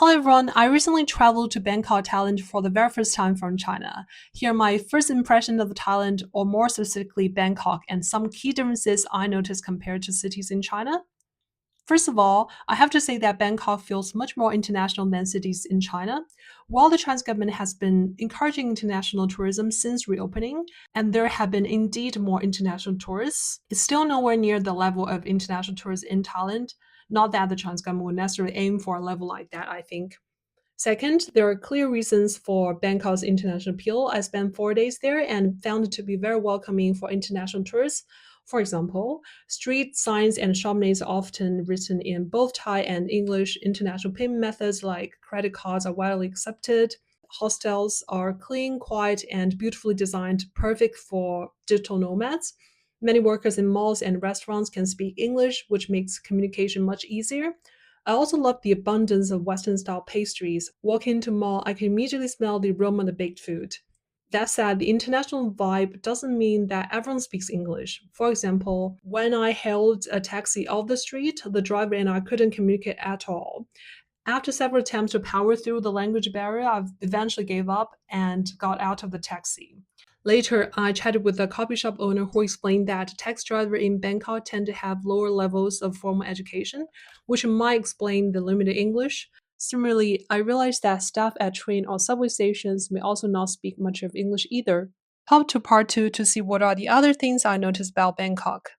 Hello everyone, I recently traveled to Bangkok, Thailand for the very first time from China. Here are my first impression of Thailand, or more specifically Bangkok, and some key differences I noticed compared to cities in China. First of all, I have to say that Bangkok feels much more international than cities in China. While the Chinese government has been encouraging international tourism since reopening, and there have been indeed more international tourists, it's still nowhere near the level of international tourists in Thailand. Not that the Chinese government would necessarily aim for a level like that, I think. Second, there are clear reasons for Bangkok's international appeal. I spent 4 days there and found it to be very welcoming for international tourists. For example, street signs and shop names are often written in both Thai and English. International payment methods like credit cards are widely accepted. Hostels are clean, quiet, and beautifully designed, perfect for digital nomads. Many workers in malls and restaurants can speak English, which makes communication much easier. I also love the abundance of Western style pastries. Walking into mall, I can immediately smell the aroma of the baked food. That said, the international vibe doesn't mean that everyone speaks English. For example, when I hailed a taxi off the street, the driver and I couldn't communicate at all. After several attempts to power through the language barrier, I eventually gave up and got out of the taxi. Later, I chatted with a coffee shop owner who explained that taxi drivers in Bangkok tend to have lower levels of formal education, which might explain the limited English. Similarly, I realized that staff at train or subway stations may also not speak much of English either. Hop to part 2 to see what are the other things I noticed about Bangkok.